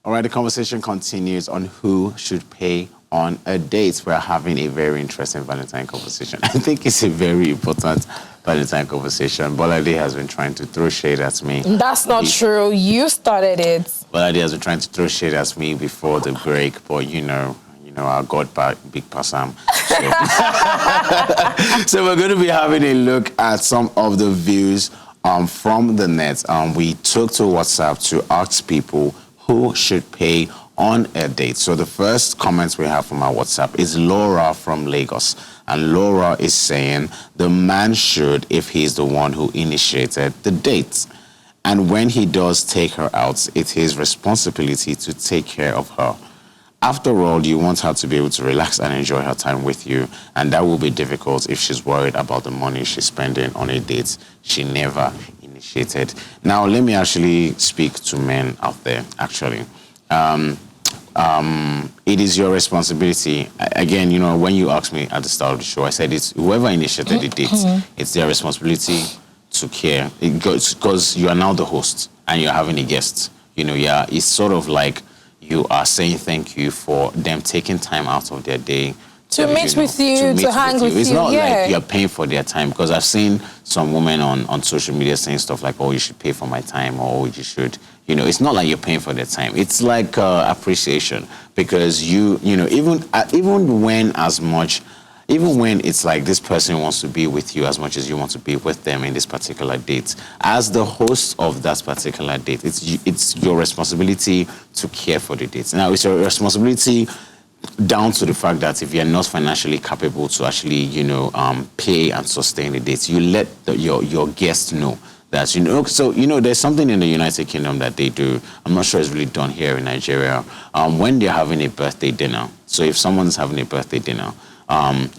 All right, the conversation continues on who should pay on a date. We're having a very interesting Valentine conversation. I think it's a very important Valentine conversation. Bolade has been trying to throw shade at me. That's not true. You started it. Bolade has been trying to throw shade at me before the break, but our big Passam. So we're going to be having a look at some of the views from the net. We took to WhatsApp to ask people who should pay on a date. So the first comments we have from our WhatsApp is Laura from Lagos. And Laura is saying the man should if he's the one who initiated the date. And when he does take her out, it's his responsibility to take care of her. After all, you want her to be able to relax and enjoy her time with you. And that will be difficult if she's worried about the money she's spending on a date she never initiated. Now, let me actually speak to men out there, actually. It is your responsibility. Again, when you asked me at the start of the show, I said it's whoever initiated the date, it's their responsibility to care. Because you are now the host and you're having a guest. It's sort of like you are saying thank you for them taking time out of their day to meet with you, to hang with you. It's not like you're paying for their time, because I've seen some women on social media saying stuff like, oh, you should pay for my time, or you should, it's not like you're paying for their time. It's like appreciation, because even when it's like this person wants to be with you as much as you want to be with them in this particular date, as the host of that particular date, it's your responsibility to care for the date. Now, it's your responsibility down to the fact that if you're not financially capable to actually, pay and sustain the dates, you let your guests know that, So, there's something in the United Kingdom that they do. I'm not sure it's really done here in Nigeria. When they're having a birthday dinner, so if someone's having a birthday dinner, the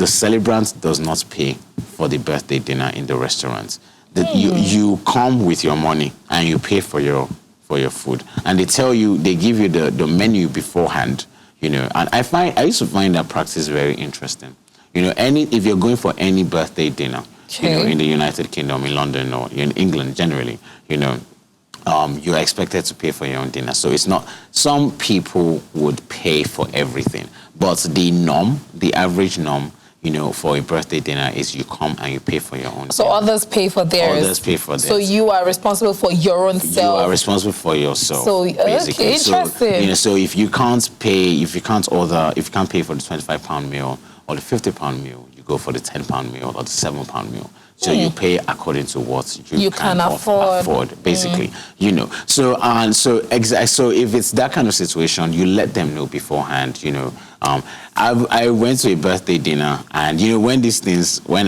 celebrant does not pay for the birthday dinner in the restaurant. You come with your money and you pay for your food, and they give you the menu beforehand, and I used to find that practice very interesting. If you're going for any birthday dinner, in the United Kingdom, in London, or in England generally, you are expected to pay for your own dinner. So it's not, some people would pay for everything, but the average norm, for a birthday dinner is you come and you pay for your own So dinner. Others pay for theirs. Others pay for theirs. So you are responsible for your own self. You are responsible for yourself. So, basically. Okay, interesting. So if you can't pay for the £25 meal or the £50 meal, you go for the £10 meal or the £7 meal. So you pay according to what you can afford, basically. So if it's that kind of situation, you let them know beforehand. I went to a birthday dinner, and when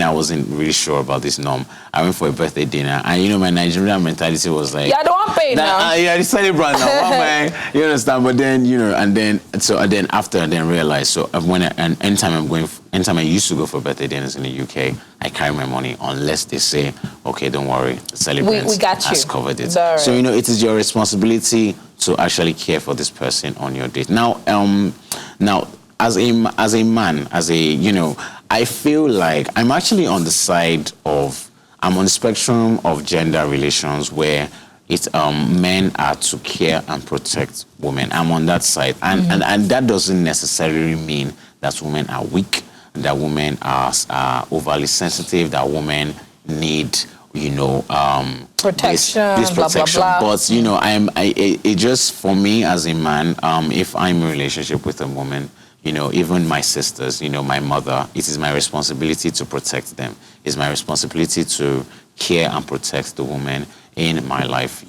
I wasn't really sure about this norm, I went for a birthday dinner, and my Nigerian mentality was like, I don't want to pay now. The celebrant now, you understand? But then after I realized, so anytime I used to go for birthday dinners in the UK, I carry my money unless they say, okay, don't worry, the celebrant has covered it. Right. So it is your responsibility to actually care for this person on your date. Now, as a man, I feel like I'm actually on the side of, I'm on the spectrum of gender relations where men are to care and protect women. I'm on that side, and that doesn't necessarily mean that women are weak, that women are overly sensitive, that women need protection, this protection. Blah, blah, blah. But it just, for me as a man, if I'm in a relationship with a woman, even my sisters, my mother, it is my responsibility to protect them. It's my responsibility to care and protect the woman in my life,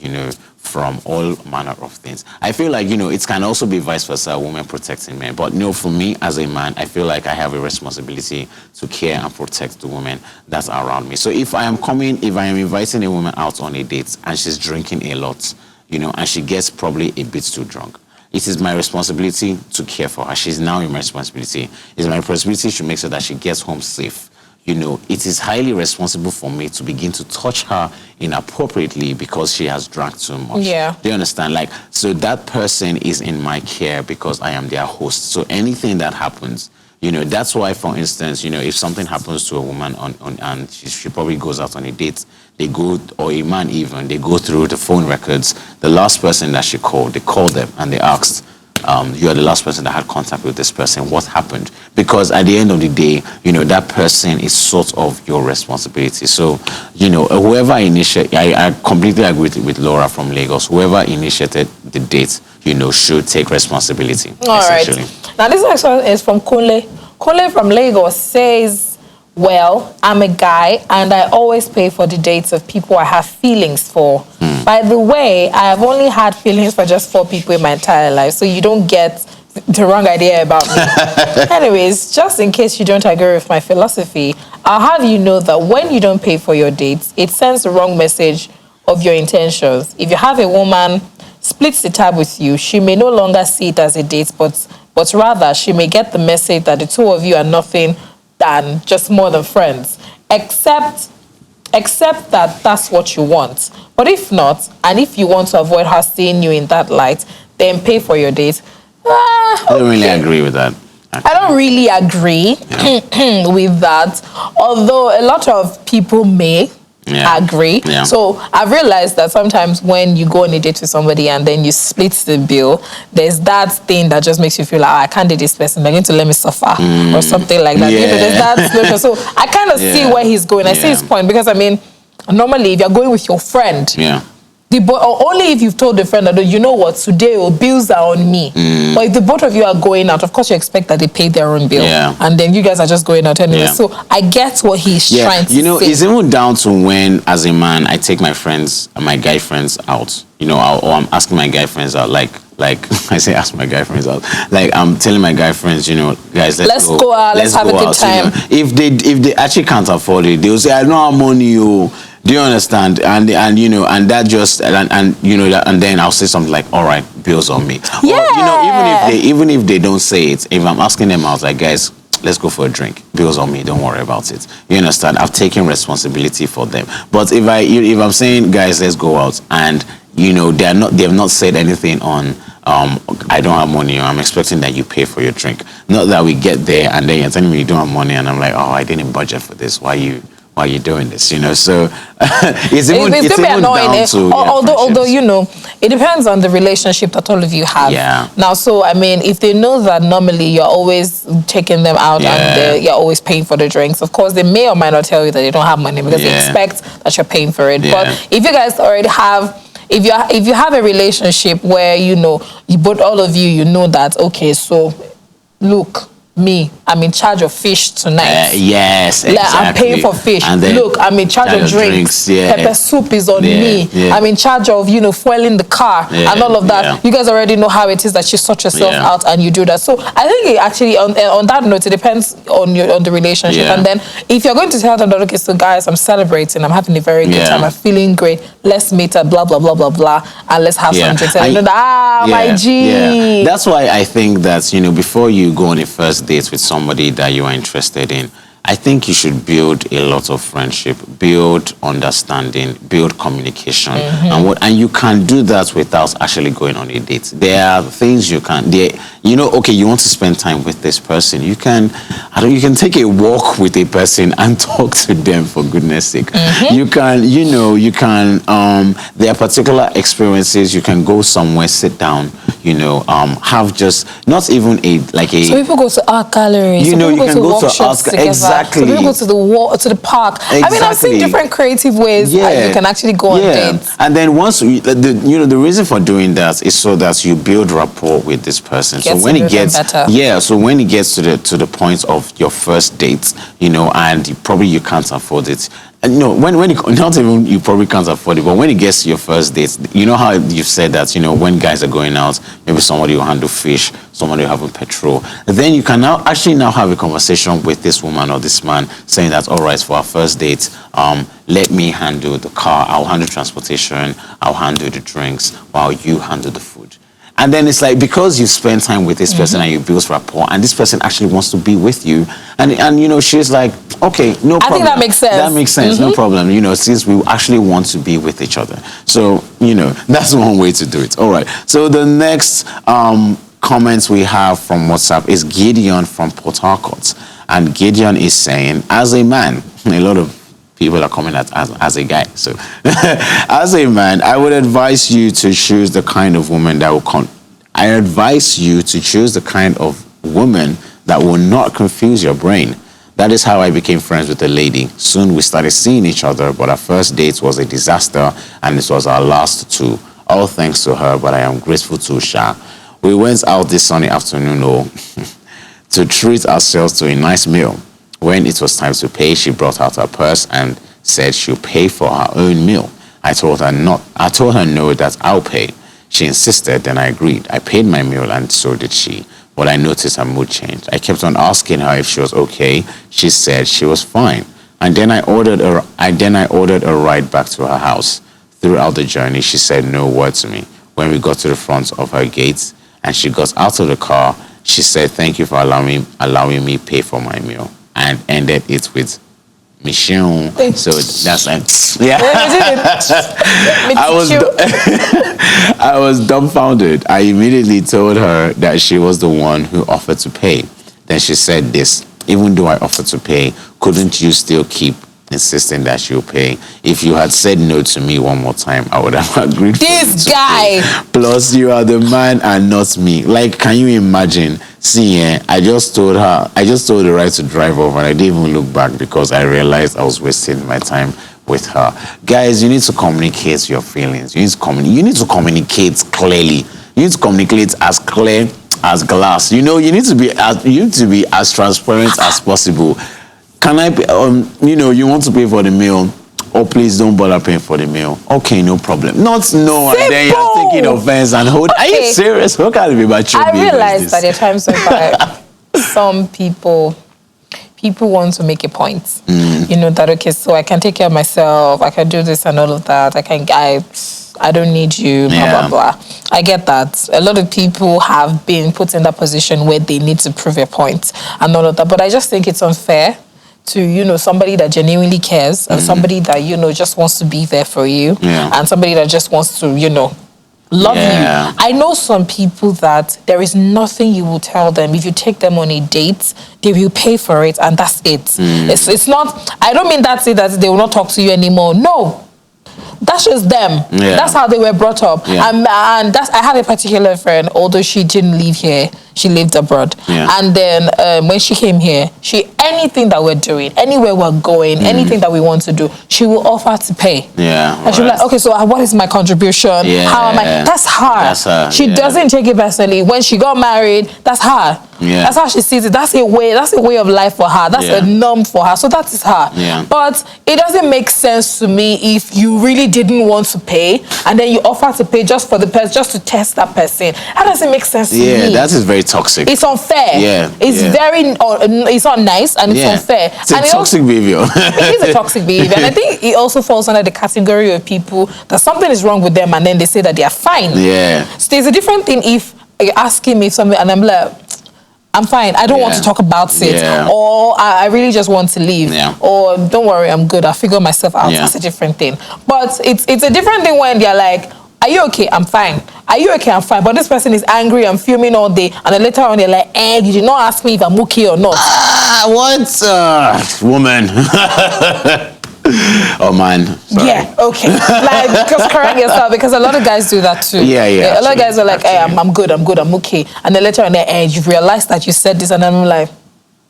from all manner of things. I feel like, it can also be vice versa, women protecting men. But for me as a man, I feel like I have a responsibility to care and protect the women that's around me. So if I am inviting a woman out on a date and she's drinking a lot, and she gets probably a bit too drunk, it is my responsibility to care for her. She's now in my responsibility. It's my responsibility to make sure that she gets home safe. It is highly responsible for me to begin to touch her inappropriately because she has drank too much. Yeah. Do you understand? So that person is in my care because I am their host. So anything that happens, that's why, for instance, if something happens to a woman and she probably goes out on a date, they go, or a man even, they go through the phone records. The last person that she called, they called them and they asked, you are the last person that had contact with this person. What happened? Because at the end of the day, that person is sort of your responsibility. So, whoever initiated, I completely agree with Laura from Lagos. Whoever initiated the date, should take responsibility. All right. Now, this next one is from Kunle. Kunle from Lagos says, well, I'm a guy and I always pay for the dates of people I have feelings for. By the way, I have only had feelings for just 4 people in my entire life, so you don't get the wrong idea about me. Anyways, just in case you don't agree with my philosophy, I'll have you know that when you don't pay for your dates, it sends the wrong message of your intentions. If you have a woman splits the tab with you, she may no longer see it as a date, but rather she may get the message that the two of you are nothing than just more than friends, except that that's what you want. But if not, and if you want to avoid her seeing you in that light, then pay for your date. I don't really agree with that. I don't really agree with that, although a lot of people may agree. So I've realized that sometimes when you go on a date with somebody and then you split the bill, there's that thing that just makes you feel like, I can't date this person, they're going to let me suffer or something like that. There's that situation. So I kind of see where he's going. I see his point, because normally if you're going with your friend, or only if you've told the friend that, you know what, today bills are on me. But if the both of you are going out, of course you expect that they pay their own bill. And then you guys are just going out anyway. So I get what he's trying to say. It's even down to when, as a man, I take my friends, my guy friends out. Or I'm asking my guy friends out, like I say, ask my guy friends out. Like I'm telling my guy friends, guys, let's go out, let's have a good time. If they actually can't afford it, they'll say, I don't have money, Do you understand? And that just and then I'll say something like, all right, bills on me. Or, even if they don't say it, if I'm asking them out, like, guys, let's go for a drink. Bills on me. Don't worry about it. You understand? I've taken responsibility for them. But if I'm saying, guys, let's go out, and they have not said anything on, I don't have money, or I'm expecting that you pay for your drink. Not that we get there and then you're telling me you don't have money, and I'm like, oh, I didn't budget for this. Why are you doing this? So it's even annoying. Down to, although it depends on the relationship that all of you have. Now, so if they know that normally you're always taking them out and you're always paying for the drinks, of course they may or might not tell you that they don't have money, because they expect that you're paying for it. But if you guys already have, if you have a relationship where all of you know that, okay, so look, me, I'm in charge of fish tonight. Yes, exactly. I'm paying for fish. Look, I'm in charge of drinks. Pepper soup is on me. I'm in charge of, fueling the car and all of that. You guys already know how it is that you sort yourself out and you do that. So I think it actually, on that note, it depends on the relationship. And then if you're going to tell them that, okay, so guys, I'm celebrating, I'm having a very good time, I'm feeling great, let's meet at blah, blah, blah, blah, blah, and let's have some drinks. And my G. That's why I think that, before you go on a first date with somebody that you are interested in, I think you should build a lot of friendship, build understanding, build communication, and you can do that without actually going on a date. There are things you can. Okay, you want to spend time with this person. You can take a walk with a person and talk to them, for goodness sake. You can, there are particular experiences. You can go somewhere, sit down, have just not even So people go to art galleries. You can go to art exactly. So people go to the park. Exactly. I've seen different creative ways that you can actually go on dates. And then once the reason for doing that is so that you build rapport with this person. So when it gets to the point of your first date, and you can't afford it. When not even you probably can't afford it, but when it gets to your first date, you know how you've said that, when guys are going out, maybe somebody will handle fish, somebody will have petrol. Then you can now have a conversation with this woman or this man, saying that, all right, for our first date, let me handle the car, I'll handle transportation, I'll handle the drinks, while you handle the food. And then it's like, because you spend time with this person and you build rapport, and this person actually wants to be with you, and she's like, okay, no problem. I think that makes sense. That makes sense, no problem. Since we actually want to be with each other. So, that's one way to do it. All right. So the next comments we have from WhatsApp is Gideon from Port Harcourt. And Gideon is saying, as a man, a lot of people are coming as a guy. So, as a man, I would advise you to choose the kind of woman that will I advise you to choose the kind of woman that will not confuse your brain. That is how I became friends with a lady. Soon we started seeing each other, but our first date was a disaster, and this was our last two. All thanks to her, but I am grateful to Sha. We went out this sunny afternoon to treat ourselves to a nice meal. When it was time to pay, she brought out her purse and said she'll pay for her own meal. I told her no, that I'll pay. She insisted, then I agreed. I paid my meal and so did she. But I noticed her mood changed. I kept on asking her if she was okay. She said she was fine. And then I ordered a ride back to her house. Throughout the journey, she said no word to me. When we got to the front of her gate and she got out of the car, she said, "Thank you for allowing me pay for my meal," and ended it with Michelle. So that's like, yeah. I was dumbfounded. I immediately told her that she was the one who offered to pay. Then she said this: "Even though I offered to pay, couldn't you still keep insisting that she'll pay? If you had said no to me one more time, I would have agreed." This guy. Plus, you are the man and not me. Like, can you imagine? See, I just told the right to drive off, and I didn't even look back because I realized I was wasting my time with her. Guys, you need to communicate your feelings. You need to communicate clearly. You need to communicate as clear as glass. You need to be as transparent as possible. Can I, you want to pay for the meal? Oh, please don't bother paying for the meal. Okay, no problem. Not no, and then you're taking offense and hold. Okay. Are you serious? What kind of immature I realized that there are times where some people want to make a point. That, okay, so I can take care of myself, I can do this and all of that. I don't need you, blah, blah, blah. I get that. A lot of people have been put in that position where they need to prove a point and all of that. But I just think it's unfair to, somebody that genuinely cares and somebody that, just wants to be there for you and somebody that just wants to, love you. I know some people that there is nothing you will tell them. If you take them on a date, they will pay for it and that's it. It's not, I don't mean that's it, that they will not talk to you anymore. No. That's just them. That's how they were brought up. And I have a particular friend, although she didn't live here, she lived abroad. And then when she came here, anything that we're doing, anywhere we're going, anything that we want to do, she will offer to pay. And she'll be like, okay, so what is my contribution? How am I? That's her. That's her. She doesn't take it personally. When she got married, that's her. That's how she sees it. That's a way of life for her. That's a norm for her. So that is her. But it doesn't make sense to me if you really didn't want to pay and then you offer to pay just for the person, just to test that person. That doesn't make sense to me. Yeah, that is very toxic. It's unfair. It's very, it's not nice and it's unfair. It's a toxic behavior. It is a toxic behavior. And I think it also falls under the category of people that something is wrong with them and then they say that they are fine. So there's a different thing if you're asking me something and I'm like, I'm fine. I don't want to talk about it. Or I really just want to leave. Or don't worry, I'm good. I'll figure myself out. That's a different thing. But it's a different thing when they're like, are you okay? I'm fine. Are you okay? I'm fine. But this person is angry and fuming all day. And then later on, they're like, you did not ask me if I'm okay or not. What? Woman. Oh, man. Sorry. Yeah, okay. Just correct yourself because a lot of guys do that too. A lot of guys are like, hey, I'm good, I'm good. And then later on, you realize that you said this and I'm like,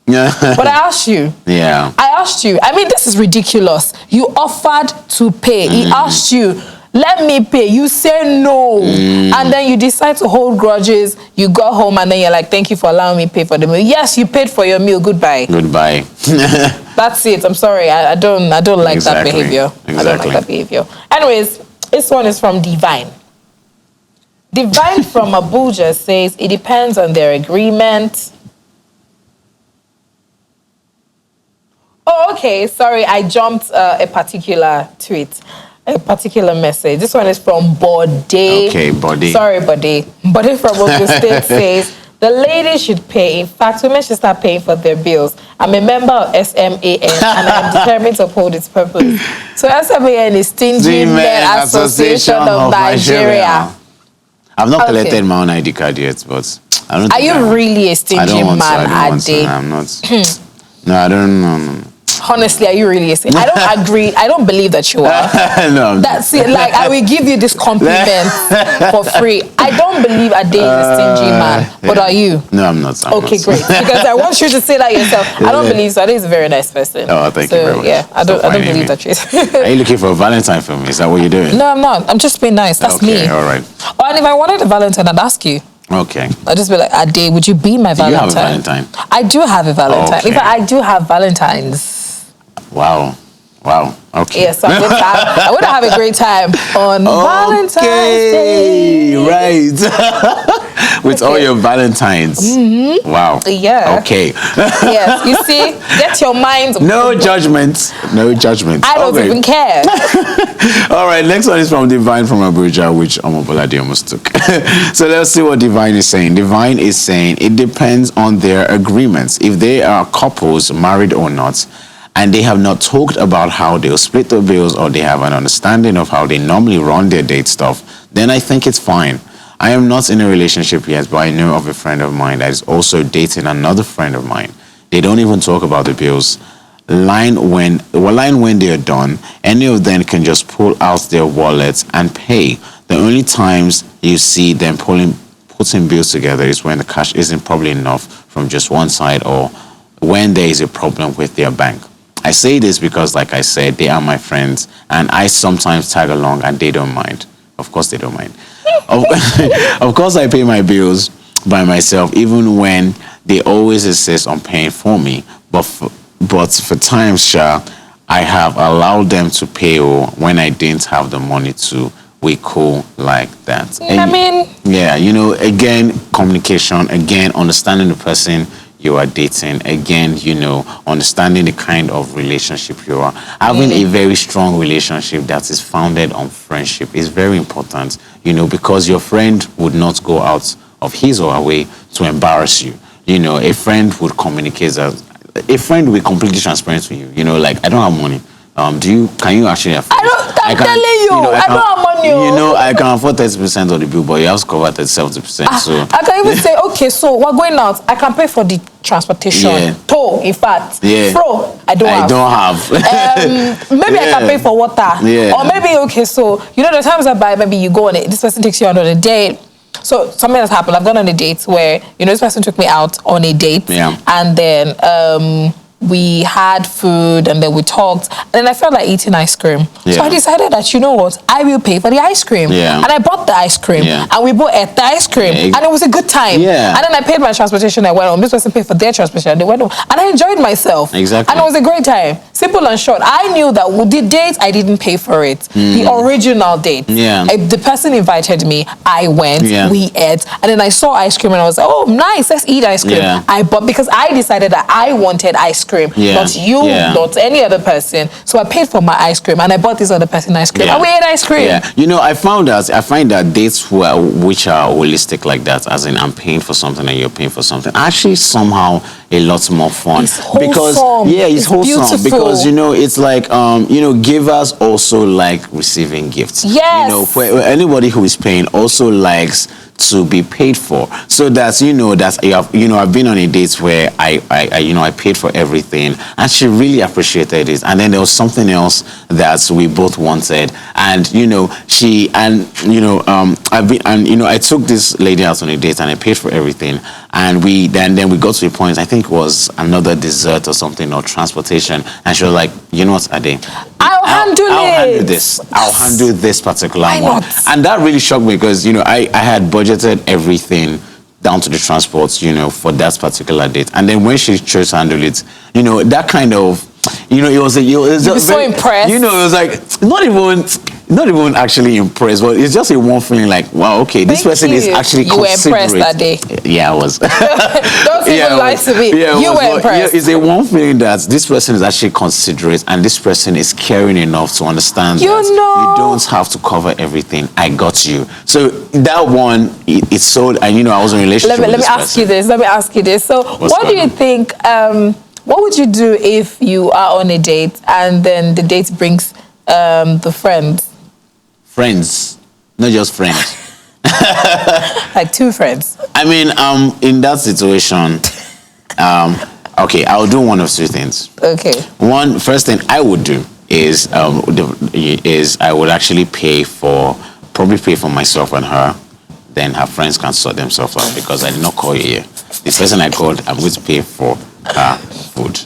but I asked you. I asked you. I mean, this is ridiculous. You offered to pay. He asked you, let me pay. You say no. And then you decide to hold grudges. You go home and then you're like, thank you for allowing me to pay for the meal. Yes, you paid for your meal. Goodbye. That's it. I'm sorry. I don't like that behavior. I don't like that behavior. Anyways, this one is from Divine. Divine from Abuja says, it depends on their agreement. Oh, okay. Sorry, I jumped a particular tweet. A particular message. This one is from Bode. Okay, Bode. Sorry, Bode. Bode from Ogun State says, the ladies should pay. In fact, women should start paying for their bills. I'm a member of SMAN and I'm determined to uphold its purpose. So SMAN is Stingy Men Association of Nigeria. I've not collected my own ID card yet, but I don't. Are you really a stingy man, Ade? I'm not. No, I don't know. Honestly, are you really saying? I don't agree. I don't believe that you are. No. That's it. Like, I will give you this compliment for free. I don't believe Ade is a stingy man. But are you? No, I'm not. Okay, not. great. Because I want you to say that yourself. I don't believe so. Ade is a very nice person. Oh, thank you very much. Yeah, I don't believe that you. Are you looking for a Valentine for me? Is that what you're doing? No, I'm not. I'm just being nice. That's okay, me. all right. Oh, and if I wanted a Valentine, I'd ask you. Okay. I'd just be like, Ade, would you be my Valentine? Do you have a Valentine? I do have a Valentine. Okay. In fact, I do have Valentines. Wow. Okay. Yes, I would have a great time on Valentine's Day. Right. With all your Valentines. Mm-hmm. Wow. Yeah. Okay. Yes, you see, get your mind. No judgment. No judgment. I don't even care. All right, next one is from Divine from Abuja, which Omobolade almost took. So let's see what Divine is saying. Divine is saying it depends on their agreements. If they are couples, married or not, and they have not talked about how they'll split the bills or they have an understanding of how they normally run their date stuff, then I think it's fine. I am not in a relationship yet, but I know of a friend of mine that is also dating another friend of mine. They don't even talk about the bills. Line when they are done, any of them can just pull out their wallets and pay. The only times you see them putting bills together is when the cash isn't probably enough from just one side or when there is a problem with their bank. I say this because, like I said, they are my friends, and I sometimes tag along, and they don't mind. Of course, they don't mind. Of course, I pay my bills by myself, even when they always insist on paying for me. But for times, I have allowed them to pay when I didn't have the money to. We cool like that. Yeah, again, communication, again, understanding the person you are dating, again, understanding the kind of relationship you are. Having a very strong relationship that is founded on friendship is very important, because your friend would not go out of his or her way to embarrass you. A friend would communicate that. A friend will be completely transparent to you. Like, I don't have money. Can you actually afford? I'm telling you, I don't have money. I can afford 30% of the bill, but you have to cover 70%. So I can even say, okay, so we're going out. I can pay for the transportation. Yeah. Toll, in fact. Yeah. Fro, I don't have. Maybe I can pay for water. Yeah. Or maybe, okay, so, the times I buy, maybe you go on it, this person takes you out on a date. So something has happened. I've gone on a date where, this person took me out on a date. Yeah. And then we had food and then we talked. And then I felt like eating ice cream. Yeah. So I decided that, I will pay for the ice cream. Yeah. And I bought the ice cream. Yeah. And we both ate the ice cream. Yeah. And it was a good time. Yeah. And then I paid my transportation. I went home. This person paid for their transportation. They went home. And I enjoyed myself. Exactly. And it was a great time. Simple and short. I knew that with the date, I didn't pay for it. The original date. Yeah. The person invited me. I went. Yeah. We ate. And then I saw ice cream and I was like, oh, nice. Let's eat ice cream. Yeah. I bought because I decided that I wanted ice cream. Yeah. Not you, not any other person. So I paid for my ice cream and I bought this other person ice cream. Yeah. And we ate ice cream. Yeah. I find that dates which are holistic like that, as in I'm paying for something and you're paying for something, actually somehow a lot more fun. It's wholesome. Because it's wholesome. Beautiful. Because it's like givers also like receiving gifts. Yes. For anybody who is paying also likes to be paid for. So that's I've been on a date where I paid for everything and she really appreciated it. And then there was something else that we both wanted. And I took this lady out on a date and I paid for everything. And then we got to a point, I think it was another dessert or something or transportation. And she was like, you know what, Ade? I'll handle this. I'll handle this particular Why one. not? And that really shocked me because, I had budgeted everything down to the transport, for that particular date. And then when she chose to handle it, that kind of, it was so impressed. It was like, not even actually impressed, but it's just a one feeling like, wow, okay, this person is actually considerate. You were impressed that day. Yeah, I was. Don't even lie to me. You were impressed. It's a one feeling that this person is actually considerate and this person is caring enough to understand that you don't have to cover everything. I got you. So that one, it's so, and I was in a relationship with this person. Let me ask you this. So what do you think, what would you do if you are on a date and then the date brings the friends? Friends, not just friends. Like two friends. I mean, in that situation, Okay, I'll do one of two things. Okay. First thing I would do is I would actually probably pay for myself and her. Then her friends can sort themselves out because I did not call you here. The person I called, I'm going to pay for her food,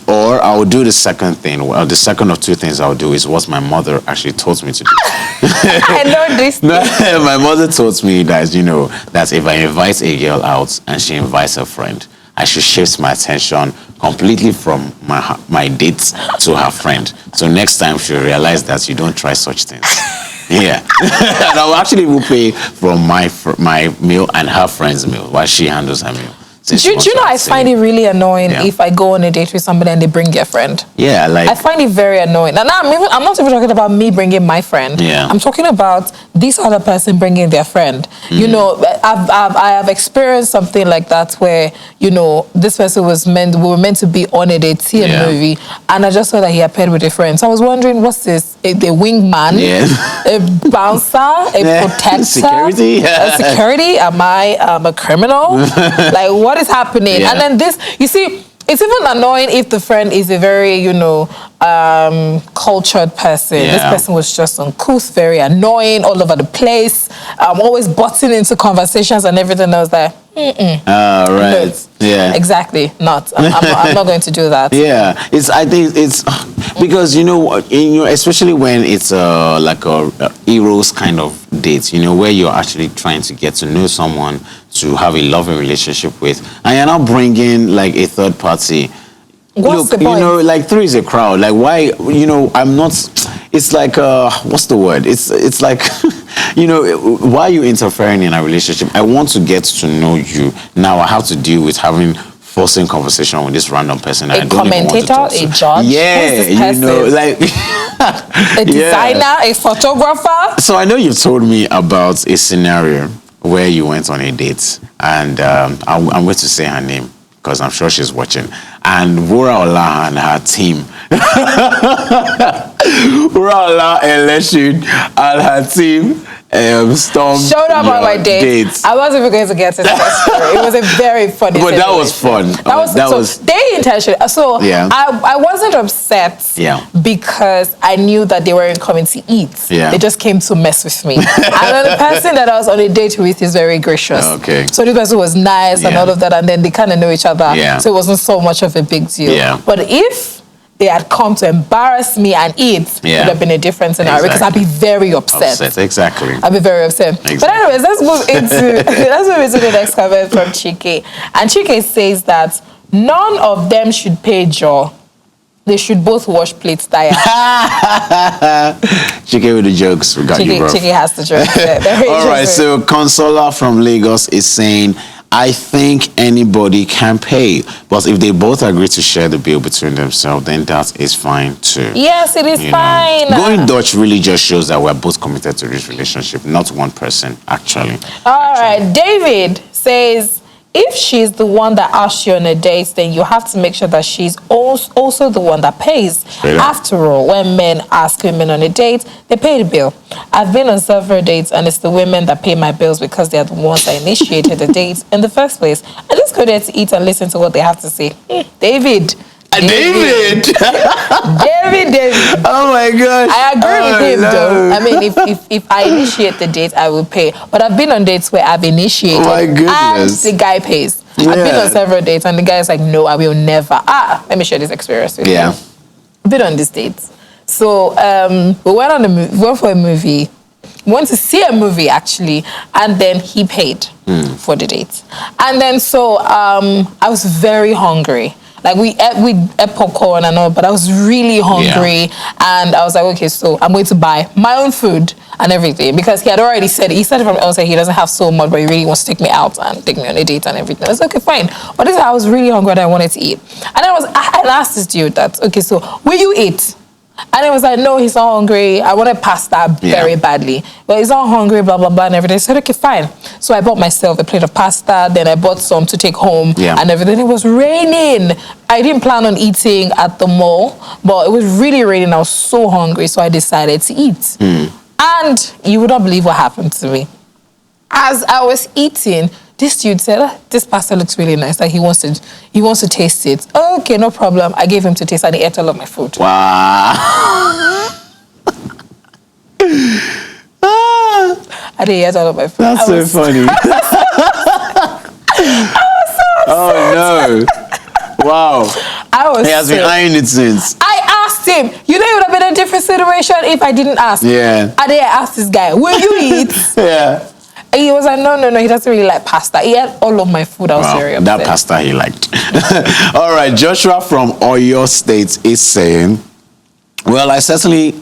Or I will do the second thing. Well, the second of two things I'll do is what my mother actually taught me to do. I know this. My mother taught me that, that if I invite a girl out and she invites a friend, I should shift my attention completely from my dates to her friend. So next time she'll realize that you don't try such things. Yeah. And I will actually pay for my meal and her friend's meal while she handles her meal. Do you know I find it really annoying if I go on a date with somebody and they bring their friend? Yeah, I find it very annoying. And I'm not even talking about me bringing my friend. Yeah. I'm talking about this other person bringing their friend. I have experienced something like that where, this person we were meant to be on a date, see a movie, and I just saw that he appeared with a friend. So I was wondering, what's this? A wingman? Yeah. A bouncer? A protector? Security? A security? Am I a criminal? Like, what is happening? Yeah. And then this, you see, it's even annoying if the friend is a very, cultured person. Yeah. This person was just uncouth, very annoying, all over the place, always butting into conversations and everything. I was like, right. No, yeah. Exactly. I'm not going to do that. Yeah. I think it's because especially when it's like a Eros kind of date, where you're actually trying to get to know someone, to have a loving relationship with, and you're not bringing like a third party. What's the point? Like three is a crowd. Like why? I'm not. It's like what's the word? It's like why are you interfering in a relationship? I want to get to know you. Now I have to deal with forcing conversation with this random person. A commentator, a judge. Yeah, like a designer, a photographer. So I know you've told me about a scenario where you went on a date, and I'm going to say her name because I'm sure she's watching. And Wura Ola and her team, Wura Ola and Leshun and her team showed up on my dates. I wasn't even going to get into that story. It was a very funny But that was fun. They intentionally. So yeah. I wasn't upset because I knew that they weren't coming to eat. Yeah. They just came to mess with me. And then the person that I was on a date with is very gracious. Okay. So this person was nice and all of that, and then they kind of know each other. Yeah. So it wasn't so much of a big deal. Yeah. But if they had come to embarrass me and eat, it would have been a different scenario because I'd be very upset. Exactly. I'd be very upset. Exactly. But anyways, let's move into the next comment from Chike. And Chike says that none of them should pay Joe. They should both wash plates tired. Chike with the jokes. We got you, bro. Chike has the jokes. All right, so Consola from Lagos is saying, I think anybody can pay, but if they both agree to share the bill between themselves, then that is fine too. Yes, it is fine. Going Dutch really just shows that we're both committed to this relationship, not one person, actually. All right, David says, if she's the one that asks you on a date, then you have to make sure that she's also the one that pays. After all, when men ask women on a date, they pay the bill. I've been on several dates, and it's the women that pay my bills because they're the ones that initiated the date in the first place. I just go there to eat and listen to what they have to say. David. David. Oh my gosh. I agree with him though. I mean, if I initiate the date, I will pay. But I've been on dates where I've initiated and the guy pays. I've been on several dates and the guy is like, no, I will never. Let me share this experience with you. I've been on these dates. So we went for a movie. We went to see a movie actually, and then he paid for the date. And then so I was very hungry. Like we ate popcorn and all, but I was really hungry, and I was like, okay, so I'm going to buy my own food and everything because he had already said it. He said it from the outset he doesn't have so much, but he really wants to take me out and take me on a date and everything. I was like, okay, fine. But this I was really hungry and I wanted to eat, and I asked this dude that, okay, so will you eat? And it was like, no, he's not hungry. I wanted pasta very badly. But he's not hungry, blah, blah, blah, and everything. I said, okay, fine. So I bought myself a plate of pasta. Then I bought some to take home and everything. It was raining. I didn't plan on eating at the mall, but it was really raining. I was so hungry, so I decided to eat. And you would not believe what happened to me. As I was eating, this dude said, this pasta looks really nice. Like he wants to taste it. Okay, no problem. I gave him to taste and he ate all of my food. Wow. I didn't eat all of my food. That's so funny. Oh no. Wow. He has been eyeing it since. I asked him. You know, it would have been a different situation if I didn't ask. Yeah. I didn't ask this guy, will you eat? Yeah. And he was like, no, he doesn't really like pasta. He had all of my food. I was very upset. That pasta he liked. All right, Joshua from Oyo State is saying, well, I certainly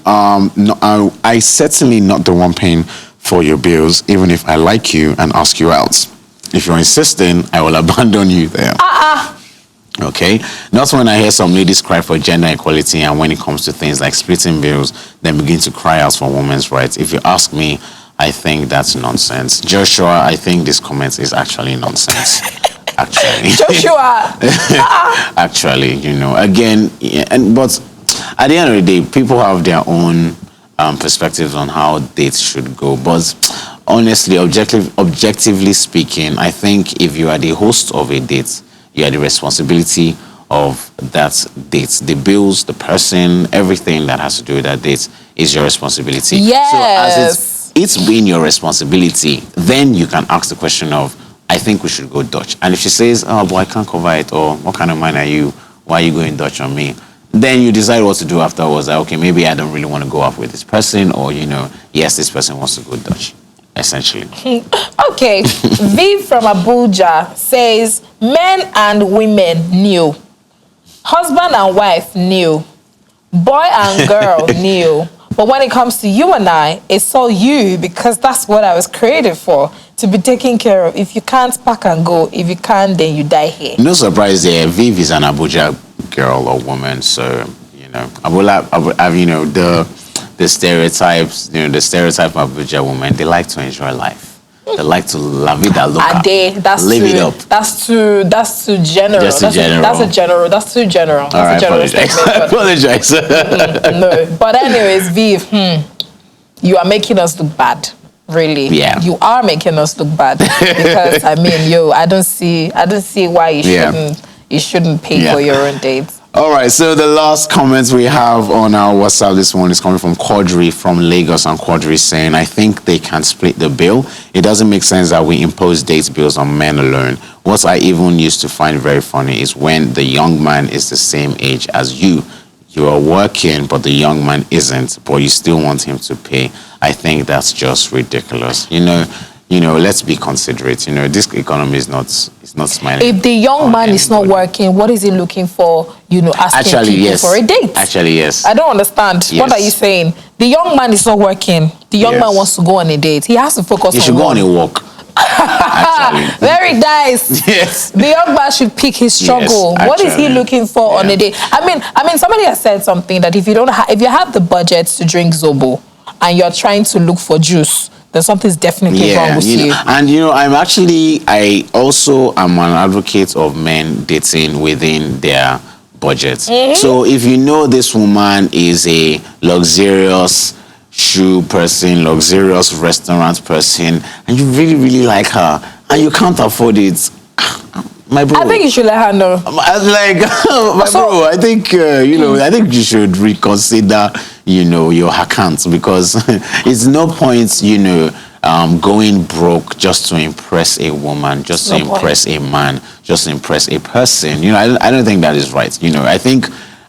not the one paying for your bills, even if I like you and ask you out. If you're insisting, I will abandon you there. Okay? Not when I hear some ladies cry for gender equality, and when it comes to things like splitting bills, then begin to cry out for women's rights. If you ask me, I think that's nonsense. Joshua, I think this comment is actually nonsense. Actually. Joshua! Actually, you know, again, but at the end of the day, people have their own perspectives on how dates should go. But honestly, objectively speaking, I think if you are the host of a date, you are the responsibility of that date. The bills, the person, everything that has to do with that date is your responsibility. Yes. So as it's being your responsibility, then you can ask the question of, I think we should go Dutch. And if she says, oh, but I can't cover it, or what kind of man are you? Why are you going Dutch on me? Then you decide what to do afterwards. Like, okay, maybe I don't really want to go out with this person, or, you know, yes, this person wants to go Dutch, essentially. Okay. Viv from Abuja says, men and women knew. Husband and wife knew. Boy and girl knew. But when it comes to you and I, it's all you, because that's what I was created for, to be taken care of. If you can't, pack and go. If you can't, then you die here. No surprise there. Viv is an Abuja girl or woman, so, you know, you know, the stereotypes, you know, the stereotype of Abuja women, they like to enjoy life. They like to la vida loca. Live it up. That's too general. That's too general. All right, apologize. No, but anyways, Viv, you are making us look bad. Really, yeah, you are making us look bad, because I mean, I don't see why you shouldn't pay for your own dates. All right, so the last comment we have on our WhatsApp this morning is coming from Quadri from Lagos, and Quadri is saying, I think they can split the bill. It doesn't make sense that we impose date bills on men alone. What I even used to find very funny is when the young man is the same age as you. You are working, but the young man isn't, but you still want him to pay. I think that's just ridiculous. You know, let's be considerate. You know, this economy is not smiling. If the young man is not working, what is he looking for? You know, asking people for a date. Actually, yes. I don't understand. Yes. What are you saying? The young man is not working. The young man wants to go on a date. He has to focus on. He should go on a walk. Actually. Very nice. Yes. The young man should pick his struggle. Yes, what is he looking for on a date? I mean, somebody has said something that if you have the budget to drink Zobo and you're trying to look for juice, then something's definitely wrong with you. And you know, I also am an advocate of men dating within their budget. So if you know this woman is a luxurious shoe person, luxurious restaurant person, and you really, really like her, and you can't afford it, my bro, I think you should let her know. Bro, I think I think you should reconsider, your account, because it's no point, going broke just to impress a woman, just to impress a man, just to impress a person. I don't think that is right.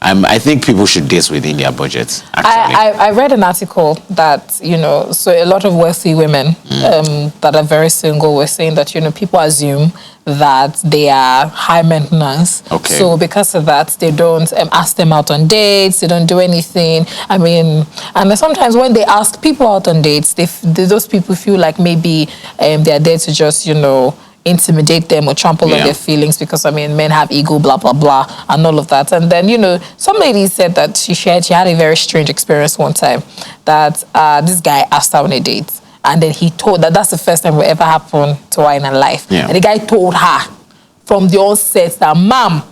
I think people should date within their budgets. I read an article that, so a lot of wealthy women that are very single were saying that, people assume that they are high maintenance. Okay. So because of that, they don't ask them out on dates. They don't do anything. I mean, and sometimes when they ask people out on dates, those people feel like maybe they are there to just, intimidate them or trample on their feelings, because men have ego, blah blah blah, and all of that. And then some lady said that she had a very strange experience one time, that this guy asked her on a date, and then he told that's the first time it ever happened to her in her life. And the guy told her from the onset that, ma'am,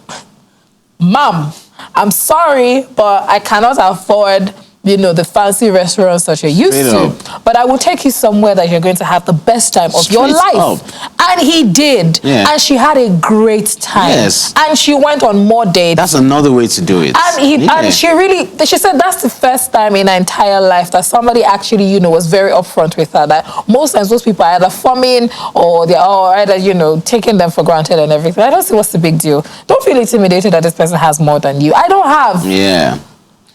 I'm sorry, but I cannot afford the fancy restaurants that you're used to. But I will take you somewhere that you're going to have the best time of your life. And he did. Yeah. And she had a great time. Yes. And she went on more dates. That's another way to do it. And she said that's the first time in her entire life that somebody actually, was very upfront with her. That most times those people are either forming or they're either, taking them for granted and everything. I don't see what's the big deal. Don't feel intimidated that this person has more than you. I don't have. Yeah.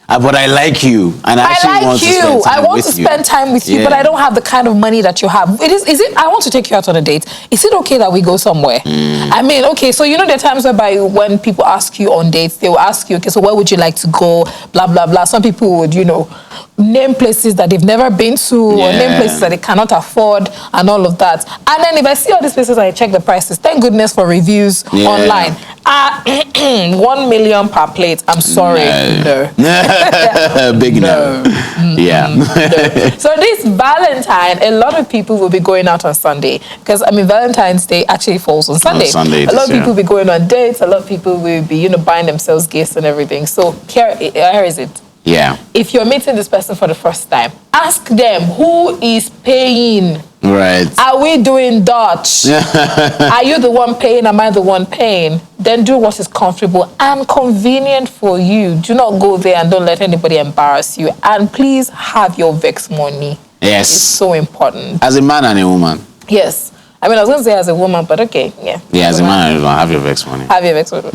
But I like you, and I actually want to spend time with you. I want to spend time with you, but I don't have the kind of money that you have. Is it? I want to take you out on a date. Is it okay that we go somewhere? I mean, okay, so there are times whereby when people ask you on dates, they will ask you, okay, so where would you like to go? Blah blah blah. Some people would, name places that they've never been to, or name places that they cannot afford, and all of that. And then if I see all these places, I check the prices. Thank goodness for reviews online. 1 million per plate. I'm sorry, no. Big no. Yeah. No. So this Valentine, a lot of people will be going out on Sunday because Valentine's Day actually falls on Sunday. A lot of people will be going on dates. A lot of people will be buying themselves gifts and everything. So here is it. Yeah. If you're meeting this person for the first time, ask them who is paying. Right. Are we doing Dutch? Are you the one paying? Am I the one paying? Then do what is comfortable and convenient for you. Do not go there and don't let anybody embarrass you. And please have your vex money. Yes. It's so important. As a man and a woman. Yes. I was going to say as a woman, but okay. Yeah. Yeah, as a man and a woman, have your vex money. Have your vex money.